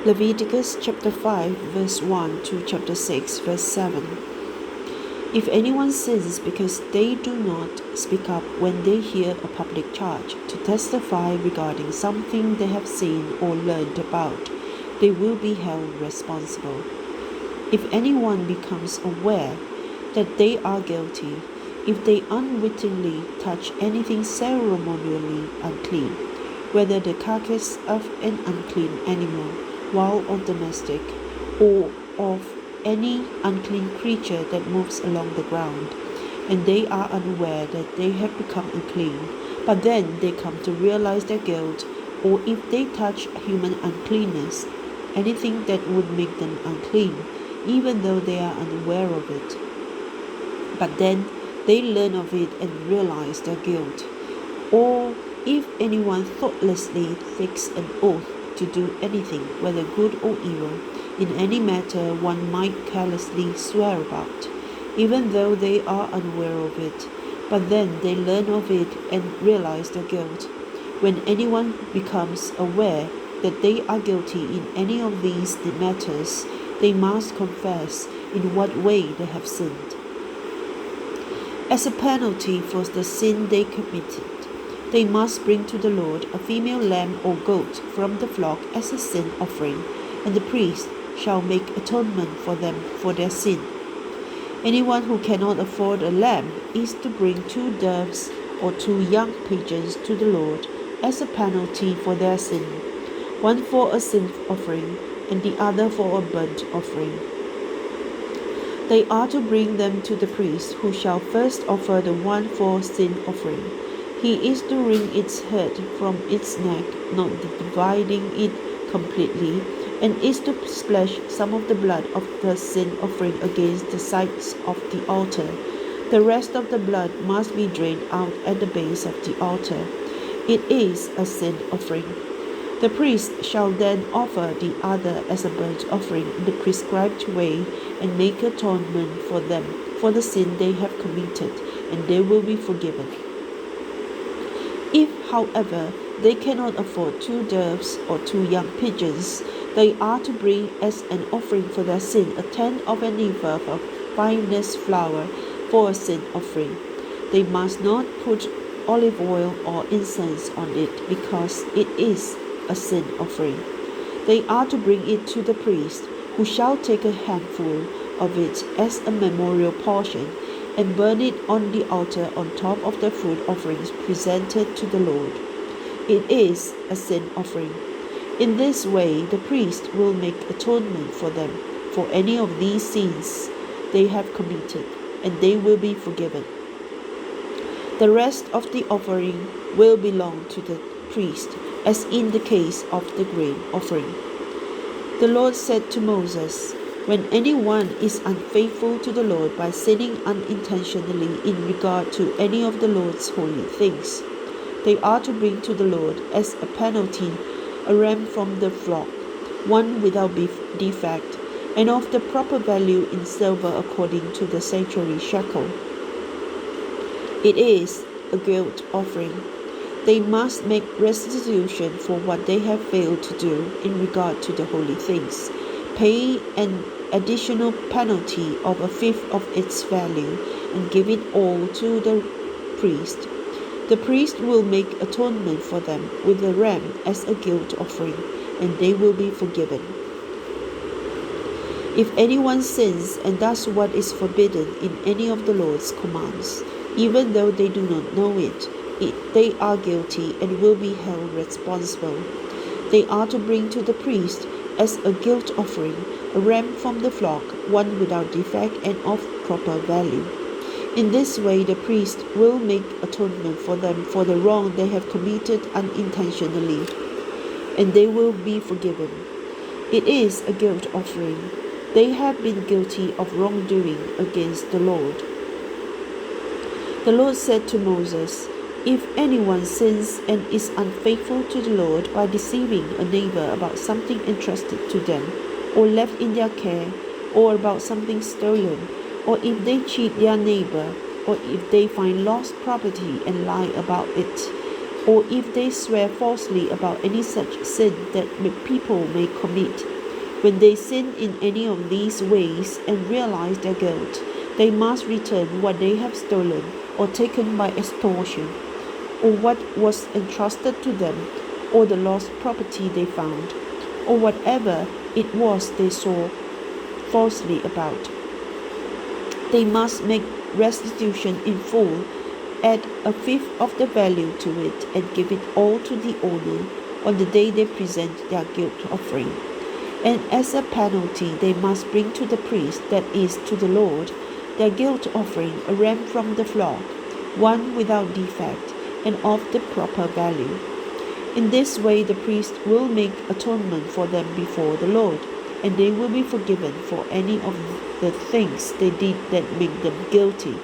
Leviticus chapter 5 verse 1 to chapter 6 verse 7. If anyone sins because they do not speak up when they hear a public charge to testify regarding something they have seen or learned about, they will be held responsible. If anyone becomes aware that they are guilty, if they unwittingly touch anything ceremonially unclean, whether the carcass of an unclean animal, wild or domestic, or of any unclean creature that moves along the ground, and they are unaware that they have become unclean, but then they come to realize their guilt, or if they touch human uncleanness, anything that would make them unclean, even though they are unaware of it, but then they learn of it and realize their guilt, or if anyone thoughtlessly takes an oath to do anything, whether good or evil, in any matter one might carelessly swear about, even though they are unaware of it, but then they learn of it and realize their guilt. When anyone becomes aware that they are guilty in any of these matters, they must confess in what way they have sinned. As a penalty for the sin they committed, they must bring to the Lord a female lamb or goat from the flock as a sin offering, and the priest shall make atonement for them for their sin. Anyone who cannot afford a lamb is to bring 2 doves or 2 young pigeons to the Lord as a penalty for their sin, one for a sin offering and the other for a burnt offering. They are to bring them to the priest, who shall first offer the one for sin offering. He is to wring its head from its neck, not dividing it completely, and is to splash some of the blood of the sin offering against the sides of the altar. The rest of the blood must be drained out at the base of the altar. It is a sin offering. The priest shall then offer the other as a burnt offering in the prescribed way and make atonement for them for the sin they have committed, and they will be forgiven. If, however, they cannot afford 2 doves or 2 young pigeons, they are to bring as an offering for their sin a tenth of an ephah of finest flour for a sin offering. They must not put olive oil or incense on it, because it is a sin offering. They are to bring it to the priest, who shall take a handful of it as a memorial portion and burn it on the altar on top of the food offerings presented to the Lord. It is a sin offering. In this way, the priest will make atonement for them for any of these sins they have committed, and they will be forgiven. The rest of the offering will belong to the priest, as in the case of the grain offering. The Lord said to Moses, "When anyone is unfaithful to the Lord by sinning unintentionally in regard to any of the Lord's holy things, they are to bring to the Lord as a penalty a ram from the flock, one without defect, and of the proper value in silver according to the sanctuary shekel. It is a guilt offering. They must make restitution for what they have failed to do in regard to the holy things, pay an additional penalty of 1/5 of its value, and give it all to the priest. The priest will make atonement for them with the ram as a guilt offering, and they will be forgiven. If anyone sins and does what is forbidden in any of the Lord's commands, even though they do not know it, they are guilty and will be held responsible. They are to bring to the priest as a guilt offering a ram from the flock, one without defect and of proper value. In this way, the priest will make atonement for them for the wrong they have committed unintentionally, and they will be forgiven. It is a guilt offering. They have been guilty of wrongdoing against the Lord. The Lord said to Moses, "If anyone sins and is unfaithful to the Lord by deceiving a neighbor about something entrusted to them, or left in their care, or about something stolen, or if they cheat their neighbor, or if they find lost property and lie about it, or if they swear falsely about any such sin that people may commit, When they sin in any of these ways and realize their guilt, they must return what they have stolen or taken by extortion, or what was entrusted to them, or the lost property they found, or whatever it was they saw falsely about. They must make restitution in full, add a fifth of the value to it, and give it all to the owner on the day they present their guilt offering. And as a penalty, they must bring to the priest, that is, to the Lord, their guilt offering, a ram from the flock, one without defect, and of the proper value. In this way the priest will make atonement for them before the Lord, and they will be forgiven for any of the things they did that make them guilty.